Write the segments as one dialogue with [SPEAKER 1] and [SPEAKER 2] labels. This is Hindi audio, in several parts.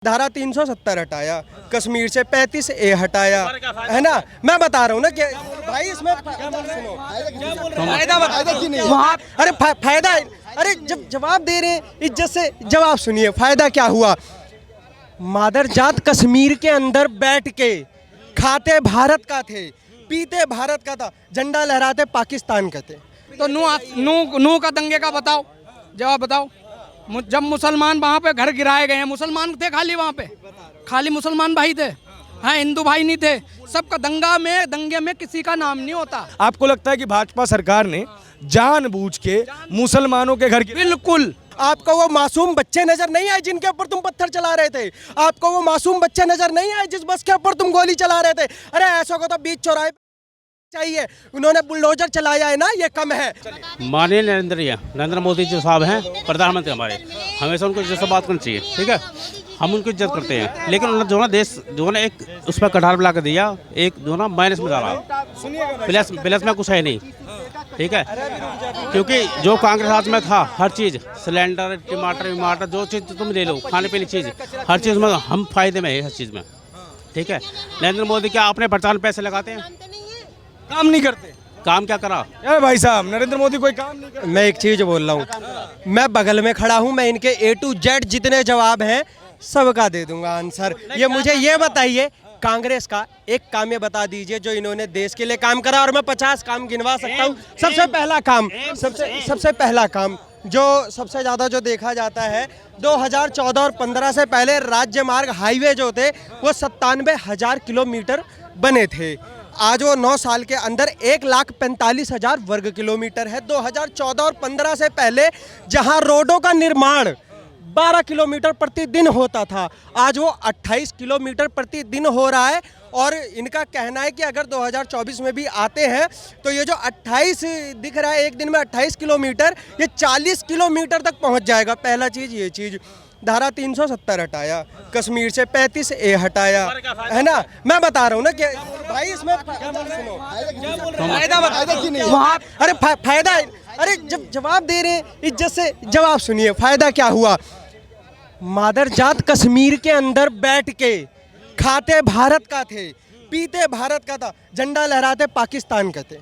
[SPEAKER 1] धारा 370 हटाया, कश्मीर से 35A हटाया, है ना। मैं बता रहा हूँ ना कि भाई इसमें सुनो, फायदा वहाँ, अरे फायदा, अरे जब जवाब दे रहे हैं इज्जत से जवाब सुनिए। फायदा क्या हुआ? मादरजात कश्मीर के अंदर बैठ के खाते भारत का थे, पीते भारत का था, झंडा लहराते पाकिस्तान का थे।
[SPEAKER 2] तो नू का दंगे का बताओ, जवाब बताओ। जब मुसलमान वहाँ पे घर गिराए गए हैं, मुसलमान थे खाली वहाँ पे, खाली मुसलमान भाई थे, हाँ हिंदू भाई नहीं थे। सबका दंगे में किसी का नाम नहीं होता।
[SPEAKER 3] आपको लगता है कि भाजपा सरकार ने जानबूझ के मुसलमानों के घर
[SPEAKER 2] बिल्कुल।
[SPEAKER 1] आपको वो मासूम बच्चे नजर नहीं आए जिनके ऊपर तुम पत्थर चला रहे थे? आपको वो मासूम बच्चे नजर नहीं आए जिस बस के ऊपर तुम गोली चला रहे थे? अरे ऐसा को तो बीच चौराहे चाहिए, उन्होंने बुलडोजर चलाया है ना, ये कम है।
[SPEAKER 4] माननीय नरेंद्र मोदी जी साहब हैं प्रधानमंत्री हमारे, हमेशा उनको इज्जत से बात करनी चाहिए, ठीक है। हम उनको इज्जत करते हैं, लेकिन उन्होंने जो ना देश जो ना एक उस पर कटार मिला कर दिया, एक जो ना माइनस में डाला, प्लस में कुछ है नहीं, ठीक है। क्योंकि जो कांग्रेस हाथ में था हर चीज़, सिलेंडर, टमाटर जो चीज़ तुम ले लो, खाने पीने की चीज़, हर चीज़ में हम फायदे में है, हर चीज़ में, ठीक है। नरेंद्र मोदी क्या अपने प्रचार में पैसे लगाते हैं,
[SPEAKER 3] काम नहीं करते?
[SPEAKER 4] काम क्या करा
[SPEAKER 3] यार भाई साहब, नरेंद्र मोदी कोई काम नहीं करते।
[SPEAKER 1] मैं एक चीज बोल रहा हूँ, मैं बगल में खड़ा हूँ, मैं इनके A to Z जितने जवाब हैं सबका दे दूंगा आंसर। ये मुझे ये बताइए, कांग्रेस का एक काम ये बता दीजिए जो इन्होंने देश के लिए काम करा, और मैं 50 काम गिनवा सकता हूँ। सबसे पहला काम, सबसे पहला काम जो सबसे ज़्यादा जो देखा जाता है, 2014 और 15 से पहले राज्य मार्ग हाईवे जो थे वो 97,000 किलोमीटर बने थे। आज वो 9 साल के अंदर 1,45,000 वर्ग किलोमीटर है। 2014 और 15 से पहले जहां रोडों का निर्माण 12 किलोमीटर प्रतिदिन होता था, आज वो 28 किलोमीटर प्रतिदिन हो रहा है। और इनका कहना है कि अगर 2024 में भी आते हैं तो ये जो 28 दिख रहा है एक दिन में 28 किलोमीटर, ये 40 किलोमीटर तक पहुंच जाएगा। पहला चीज़ ये चीज़। धारा 370 हटाया, कश्मीर से 35A हटाया, है ना। मैं बता रहा हूँ ना कि भाई इसमें सुनो, वहाँ, अरे फायदा, अरे जब जवाब दे रहे हैं इज्जत से जवाब सुनिए। फायदा क्या हुआ? मादरजात कश्मीर के अंदर बैठ के खाते भारत का थे, पीते भारत का था, झंडा लहराते पाकिस्तान का थे,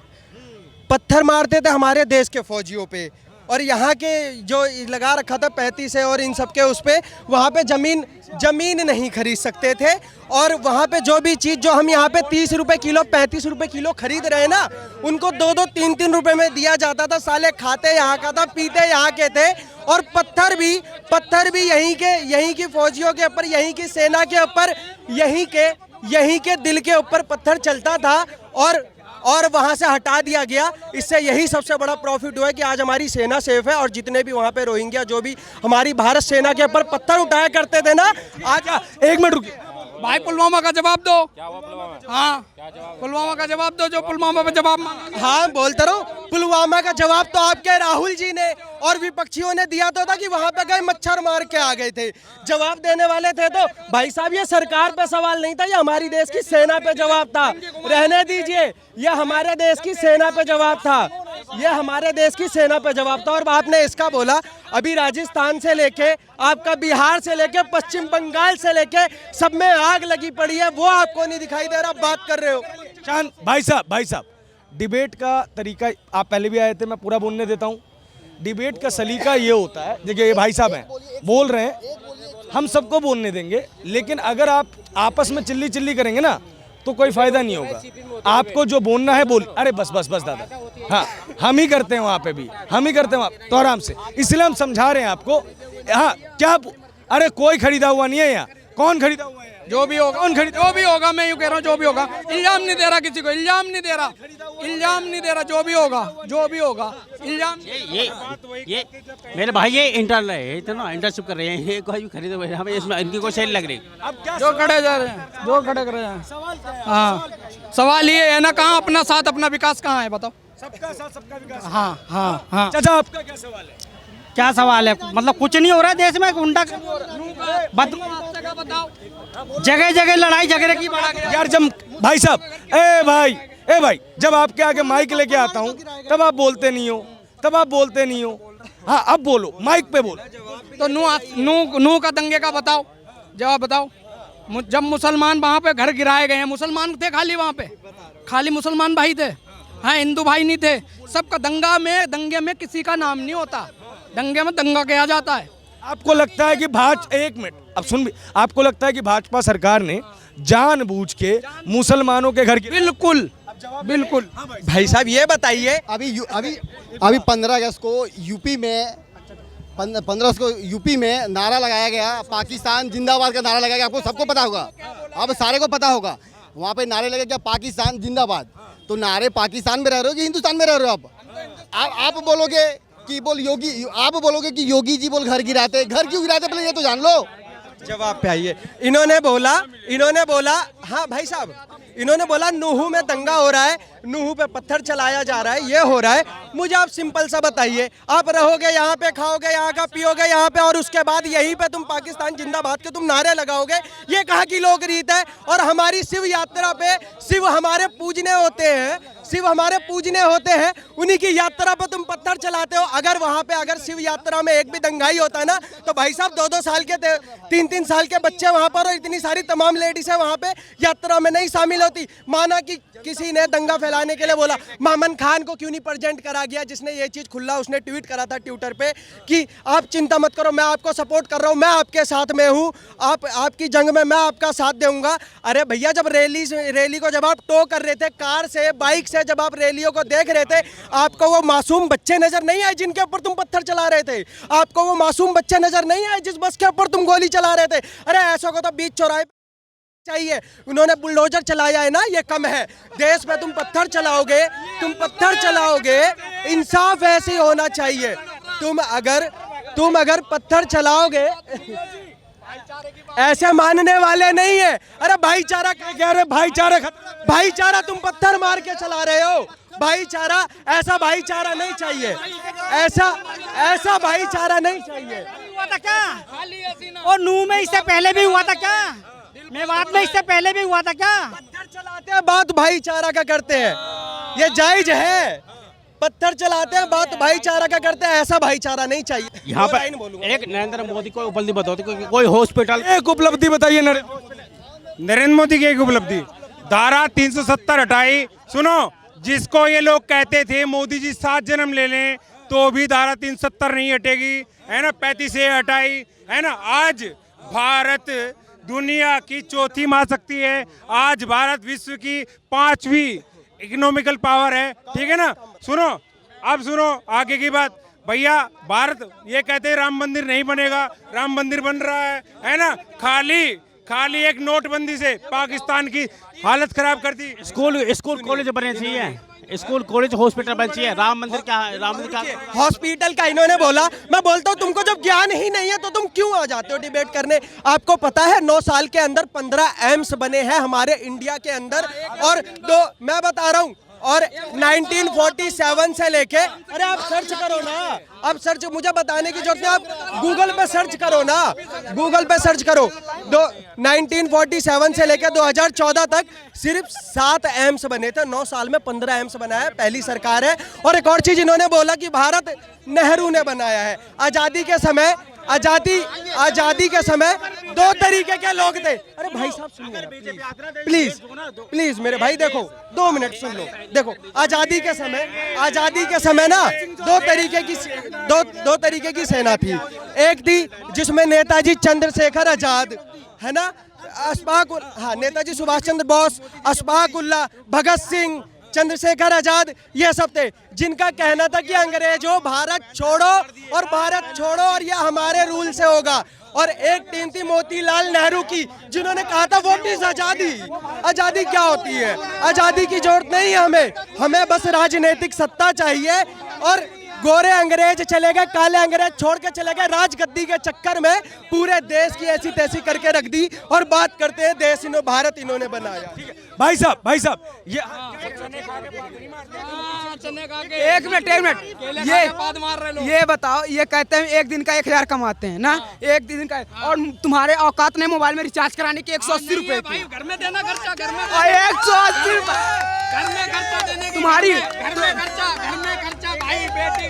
[SPEAKER 1] पत्थर मारते थे हमारे देश के फौजियों पे, और यहाँ के जो लगा रखा था 35 है और इन सब के उस पे, वहाँ पे ज़मीन नहीं खरीद सकते थे। और वहाँ पे जो भी चीज़ जो हम यहाँ पे 30 रुपये किलो 35 रुपये किलो खरीद रहे हैं ना, उनको 2-2 3-3 रुपये में दिया जाता था। साले खाते यहाँ का था, पीते यहाँ के थे, और पत्थर भी यहीं की फौजियों के ऊपर, यहीं की सेना के ऊपर, यहीं के दिल के ऊपर पत्थर चलता था, और वहां से हटा दिया गया। इससे यही सबसे बड़ा प्रॉफिट हुआ है कि आज हमारी सेना सेफ है, और जितने भी वहां पे रोहिंग्या जो भी हमारी भारत सेना के ऊपर पत्थर उठाया करते थे ना, आज
[SPEAKER 3] एक मिनट रुकिए
[SPEAKER 2] भाई, पुलवामा का जवाब दो। हाँ, पुलवामा का जवाब दो, जो पुलवामा पे जवाब मांगा।
[SPEAKER 1] हाँ बोलता रहो, पुलवामा का जवाब तो आपके राहुल जी ने और विपक्षियों ने दिया तो था कि वहां पे गए मच्छर मार के आ गए थे। जवाब देने वाले थे तो भाई साहब, ये सरकार पे सवाल नहीं था, ये हमारी देश की सेना पे जवाब था। रहने दीजिए, ये हमारे देश की सेना पे जवाब था, ये हमारे देश की सेना पे जवाब था। और आपने इसका बोला, अभी राजस्थान से लेके आपका बिहार से लेके पश्चिम बंगाल से लेके सब में आग लगी पड़ी है, वो आपको नहीं दिखाई दे रहा, बात कर रहे हो।
[SPEAKER 3] चांद भाई साहब, डिबेट का तरीका, आप पहले भी आए थे, मैं पूरा बोलने देता हूँ। डिबेट का सलीका ये होता है, देखिए ये भाई साहब हैं, बोल रहे हैं, हम सबको बोलने देंगे, लेकिन अगर आप आपस में चिल्ली करेंगे ना तो कोई फायदा नहीं होगा। आपको जो बोलना है बोल, अरे बस दादा, हाँ हम ही करते हैं वहाँ पे भी, हम ही करते हैं तो आराम से, इसलिए हम समझा रहे हैं आपको। हाँ क्या, अरे कोई खरीदा हुआ नहीं है यहाँ, कौन खरीदा हुआ है?
[SPEAKER 2] जो भी होगा, जो भी होगा, मैं यूँ कह रहा हूँ, जो भी होगा, इल्जाम नहीं दे रहा किसी को, इल्जाम नहीं दे रहा, जो भी होगा, इल्जाम।
[SPEAKER 4] ये मेरे भाई ये इंटर्न है, तो ना इंटर्नशिप कर रहे हैं, ये कोई भी खरीदे हुए हमें इसमें इनकी कोई सेल लग रही।
[SPEAKER 3] अब क्या
[SPEAKER 2] जो खड़े जा रहे हैं, जो खड़े कर रहे हैं, हाँ सवाल ये है ना, कहाँ अपना साथ, अपना विकास कहाँ है, बताओ।
[SPEAKER 3] सबका साथ सबका विकास।
[SPEAKER 2] हाँ।
[SPEAKER 3] चाचा आपका क्या सवाल है?
[SPEAKER 5] क्या सवाल है? मतलब कुछ नहीं हो रहा है देश में, गुंडा जगह जगह लड़ाई झगड़े की बढ़ा गया।
[SPEAKER 3] यार जब भाई साहब, ए भाई, जब आपके आगे माइक लेके आता हूँ तब आप बोलते नहीं हो, हाँ अब बोलो, माइक पे बोलो।
[SPEAKER 2] तो नू का दंगे का बताओ, जवाब बताओ। जब मुसलमान वहाँ पे घर गिराए गए हैं, मुसलमान थे खाली वहाँ पे, खाली मुसलमान भाई थे, हाँ हिंदू भाई नहीं थे। सबका दंगे में किसी का नाम नहीं होता, दंगे में दंगा किया जाता है।
[SPEAKER 3] आपको लगता है कि एक मिनट अब सुन भी, आपको लगता है कि भाजपा सरकार ने जानबूझ के मुसलमानों के घर
[SPEAKER 2] बिल्कुल बिल्कुल।
[SPEAKER 1] भाई साहब ये बताइए,
[SPEAKER 6] अभी 15 अगस्त को यूपी में 15 अगस्त को यूपी में नारा लगाया गया, पाकिस्तान जिंदाबाद का नारा लगाया गया। आपको सबको पता होगा, अब सारे को पता होगा, वहाँ पे नारे लगे क्या, पाकिस्तान जिंदाबाद। तो नारे पाकिस्तान में रह रहे हो कि हिंदुस्तान में रह रहे हो? आप बोलोगे कि आप बोलोगे कि योगी जी बोल घर गिराते, घर क्यों गिराते पहले ये तो जान लो।
[SPEAKER 1] जवाब पे आइए। इन्होंने बोला हाँ भाई साहब, इन्होंने बोला नूहू में दंगा हो रहा है, नूहू पे पत्थर चलाया जा रहा है, ये हो रहा है। मुझे आप सिंपल सा बताइए, आप रहोगे यहाँ पे, खाओगे यहाँ का, पियोगे यहाँ पे, और उसके बाद यहीं पे तुम पाकिस्तान जिंदाबाद के तुम नारे लगाओगे? ये कहाँ की लोक रीत है? और हमारी शिव यात्रा पे शिव हमारे पूजने होते हैं, शिव हमारे पूजने होते हैं, उन्हीं की यात्रा पे तुम पत्थर चलाते हो। अगर वहाँ पे अगर शिव यात्रा में एक भी दंगाई होता है ना, तो भाई साहब 2-2 साल के 3-3 साल के बच्चे वहाँ पर और इतनी सारी तमाम लेडीज है वहाँ पे यात्रा में नहीं शामिल होती। माना कि किसी ने दंगा फैलाने के लिए बोला, मामन खान को क्यों नहीं प्रेजेंट करा गया, जिसने ये चीज खुला उसने ट्वीट करा था ट्विटर पे कि आप चिंता मत करो, मैं आपको सपोर्ट कर रहा हूँ, मैं आपके साथ में हूँ, आपकी जंग में मैं आपका साथ दूंगा। अरे भैया, जब रैली को जब आप टो कर रहे थे कार से, बाइक से, जब आप रैलियों को देख रहे थे, आपको वो मासूम बच्चे नजर नहीं आए जिनके ऊपर तुम पत्थर चला रहे थे? आपको वो मासूम बच्चे नजर नहीं आए जिस बस के ऊपर तुम गोली चला रहे थे? अरे ऐसा को तो बीच चौराहे चाहिए, उन्होंने बुलडोजर चलाया है ना, ये कम है। देश में तुम पत्थर चलाओगे, इंसाफ ऐसे ही होना चाहिए। तुम अगर पत्थर चलाओगे, ऐसे मानने वाले नहीं है। अरे भाईचारा कह रहे, भाईचारा तुम पत्थर मार के चला रहे हो। भाईचारा, ऐसा भाईचारा नहीं चाहिए, ऐसा भाईचारा नहीं चाहिए।
[SPEAKER 5] हुआ था क्या? और नूह में इससे पहले भी हुआ था क्या? मेवात में इससे पहले भी हुआ था क्या?
[SPEAKER 1] पत्थर चलाते हैं, बात भाईचारा का करते हैं, ये जायज है। पत्थर चलाते हैं, बात भाईचारा का करते हैं, ऐसा भाईचारा नहीं चाहिए।
[SPEAKER 4] यहाँ पर एक नरेंद्र मोदी को उपलब्धि बताओ, कोई हॉस्पिटल,
[SPEAKER 3] एक उपलब्धि बताइए
[SPEAKER 7] नरेंद्र मोदी की एक उपलब्धि, धारा 370 हटाई। सुनो, जिसको ये लोग कहते थे मोदी जी 7 जन्म ले लें तो भी धारा 370 नहीं हटेगी, है ना, 35 से हटाई, है ना। आज भारत दुनिया की 4थी महाशक्ति है, आज भारत विश्व की 5वीं इकोनॉमिकल पावर है, ठीक है ना। सुनो, अब सुनो आगे की बात। भैया, भारत ये कहते हैं राम मंदिर नहीं बनेगा, राम मंदिर बन रहा है ना। खाली एक नोटबंदी से पाकिस्तान की हालत खराब कर दी।
[SPEAKER 4] स्कूल कॉलेज बने चाहिए, स्कूल कॉलेज हॉस्पिटल बन चाहिए। राम मंदिर क्या
[SPEAKER 1] हॉस्पिटल का इन्होंने बोला। मैं बोलता हूँ, तुमको जब ज्ञान ही नहीं है तो तुम क्यों आ जाते हो डिबेट करने? आपको पता है 9 साल के अंदर 15 एम्स बने हैं हमारे इंडिया के अंदर, और मैं बता रहा हूँ, और 1947 से लेके, अरे आप सर्च करो ना, अब सर्च मुझे बताने की जरूरत नहीं, आप गूगल पे सर्च करो ना, गूगल पे सर्च करो। 1947 से लेकर 2014 तक सिर्फ 7 एम्स बने थे, 9 साल में 15 एम्स बनाया है, पहली सरकार है। और एक और चीज इन्होंने बोला कि भारत नेहरू ने बनाया है। आजादी के समय 2 तरीके के लोग थे। अरे भाई साहब सुनिए प्लीज मेरे भाई, देखो 2 मिनट सुन लो। देखो, आजादी के समय ना 2 तरीके की सेना थी। एक थी जिसमें नेताजी चंद्रशेखर आजाद, है ना, नेताजी सुभाष चंद्र बोस, अशफाक उल्लाह, भगत सिंह, चंद्रशेखर आजाद, ये सब थे जिनका कहना था कि अंग्रेजों भारत छोड़ो और ये हमारे रूल से होगा। और एक टीम थी मोतीलाल नेहरू की, जिन्होंने कहा था व्हाट इज आजादी, आजादी क्या होती है, आजादी की जरूरत नहीं है हमें बस राजनीतिक सत्ता चाहिए। और गोरे अंग्रेज चले गए, काले अंग्रेज छोड़ के चले गए, राजगद्दी के चक्कर में पूरे देश की ऐसी तैसी करके रख दी। और बात करते हैं देश भारत इन्होंने बनाया।
[SPEAKER 3] भाई साहब
[SPEAKER 2] एक मिनट ये बताओ, ये कहते हैं एक दिन का 1000 कमाते हैं ना, एक दिन का, और तुम्हारे औकात ने मोबाइल में रिचार्ज कराने की 180 रुपए की, घर में देना खर्चा, घर में 180 रुपए, घर में खर्चा देने की, तुम्हारी घर में खर्चा, भाई बेटी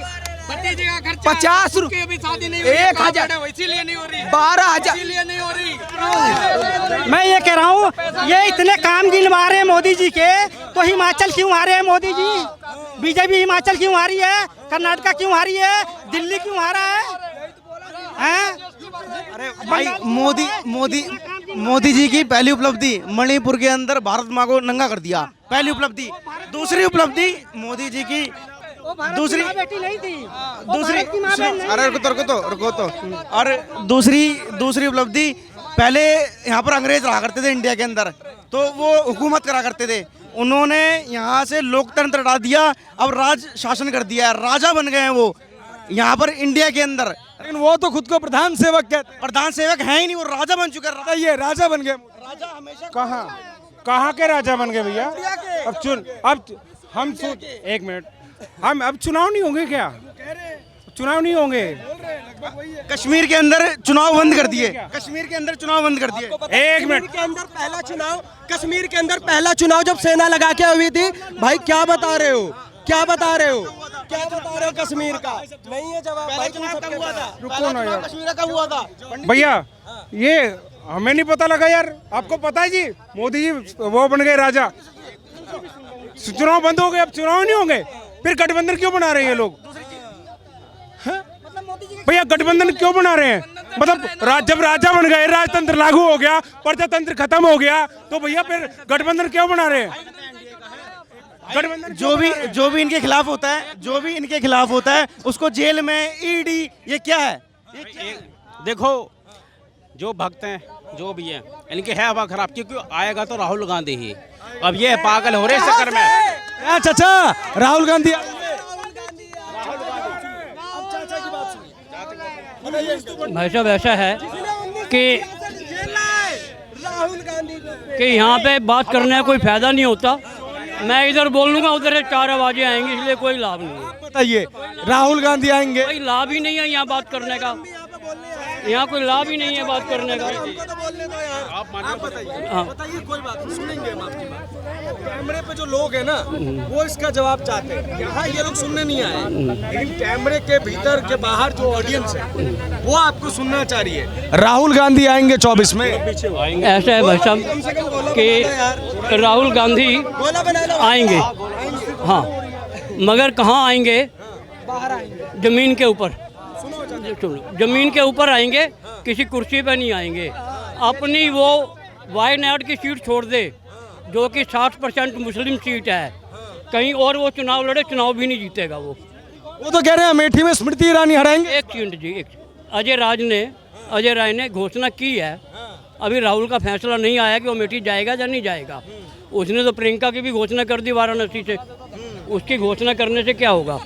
[SPEAKER 2] भतीजे का खर्चा
[SPEAKER 8] 50
[SPEAKER 2] उसकी अभी शादी नहीं हो रही,
[SPEAKER 8] 1000
[SPEAKER 2] इसीलिए नहीं हो रही,
[SPEAKER 8] 12,000
[SPEAKER 2] इसीलिए नहीं हो रही।
[SPEAKER 5] मैं ये कह रहा हूँ, ये इतने काम गिनवा रहे हैं मोदी जी के, तो हिमाचल क्यों आ रहे हैं मोदी जी? बीजेपी हिमाचल क्यों आ रही है? कर्नाटका क्यों आ रही है? दिल्ली क्यों आ रहा है?
[SPEAKER 3] अरे भाई मोदी जी की पहली उपलब्धि मणिपुर के अंदर भारत माँ को नंगा कर दिया, पहली उपलब्धि। दूसरी उपलब्धि मोदी जी की दूसरी
[SPEAKER 5] बेटी नहीं थी,
[SPEAKER 3] दूसरी अरे रुको तो और दूसरी उपलब्धि, पहले यहाँ पर अंग्रेज रहा करते थे इंडिया के अंदर, तो वो हुकूमत करा करते थे, उन्होंने यहाँ से लोकतंत्र हटा दिया, अब राज शासन कर दिया, राजा बन गए हैं वो यहाँ पर इंडिया के अंदर।
[SPEAKER 8] लेकिन वो तो खुद को प्रधान सेवक कहते हैं।
[SPEAKER 3] प्रधान सेवक है ही नहीं, वो राजा बन चुका है।
[SPEAKER 8] ये राजा बन गए।
[SPEAKER 3] राजा हमेशा
[SPEAKER 7] कहाँ के राजा बन गए भैया? एक मिनट, हम अब चुनाव नहीं होंगे क्या? चुनाव नहीं होंगे?
[SPEAKER 3] कश्मीर के अंदर चुनाव बंद कर दिए, कश्मीर के अंदर चुनाव बंद कर दिए।
[SPEAKER 7] एक मिनट,
[SPEAKER 1] के अंदर पहला चुनाव, कश्मीर के अंदर पहला चुनाव जब सेना लगा के हुई थी, भाई क्या बता रहे हो? क्या बता रहे हो कश्मीर का? नहीं है जवाब भाई।
[SPEAKER 3] कब हुआ था?
[SPEAKER 7] रुको ना यार
[SPEAKER 3] कश्मीर का हुआ था
[SPEAKER 7] भैया, ये हमें नहीं पता लगा यार, आपको पता है जी? मोदी जी वो बन गए राजा, चुनाव बंद हो गए, अब चुनाव नहीं होंगे, फिर गठबंधन क्यों बना रहे हैं ये लोग? भैया गठबंधन क्यों बना रहे हैं? मतलब जब राजा बन गए, राजतंत्र लागू हो गया, प्रजातंत्र खत्म हो गया, तो भैया फिर गठबंधन क्यों बना रहे हैं? गठबंधन
[SPEAKER 3] जो भी इनके खिलाफ होता है, उसको जेल में ईडी, ये क्या है?
[SPEAKER 4] देखो जो भक्त हैं जो भी हैं, इनके है हवा खराब, क्योंकि आएगा तो राहुल गांधी ही। अब ये पागल हो रहे इस चक्कर में।
[SPEAKER 8] चाचा राहुल गांधी
[SPEAKER 9] भाई साहब ऐसा है कि यहाँ पे बात करने का कोई फायदा नहीं होता। मैं इधर बोल लूँगा, उधर से 4 आवाजें आएंगी, इसलिए कोई लाभ नहीं है।
[SPEAKER 8] बताइए, राहुल गांधी आएंगे,
[SPEAKER 9] कोई लाभ ही नहीं है यहाँ बात करने का, यहाँ कोई लाभ ही नहीं है बात करने का।
[SPEAKER 8] बताइए, कोई बात नहीं, सुनेंगे हम आपकी बात। कैमरे पे जो लोग हैं ना, वो इसका जवाब चाहते हैं। यहाँ ये लोग सुनने नहीं आए, लेकिन कैमरे के भीतर के बाहर जो ऑडियंस है, वो आपको सुनना चाह रही है। राहुल गांधी आएंगे 24 में।
[SPEAKER 9] ऐसा है भाई साहब कि राहुल गांधी आएंगे, हाँ, मगर कहाँ आएंगे? जमीन के ऊपर, जमीन के ऊपर आएंगे, किसी कुर्सी पे नहीं आएंगे। अपनी वो वायनाड की सीट छोड़ दे, जो कि 60% मुस्लिम सीट है, कहीं और वो चुनाव लड़े, चुनाव भी नहीं जीतेगा वो।
[SPEAKER 8] तो कह रहे हैं अमेठी में स्मृति ईरानी हराएंगे।
[SPEAKER 9] एक सेकंड जी, अजय राय ने घोषणा की है, अभी राहुल का फैसला नहीं आया कि वो अमेठी जाएगा या नहीं जाएगा। उसने तो प्रियंका की भी घोषणा कर दी वाराणसी से, उसकी घोषणा करने से क्या होगा?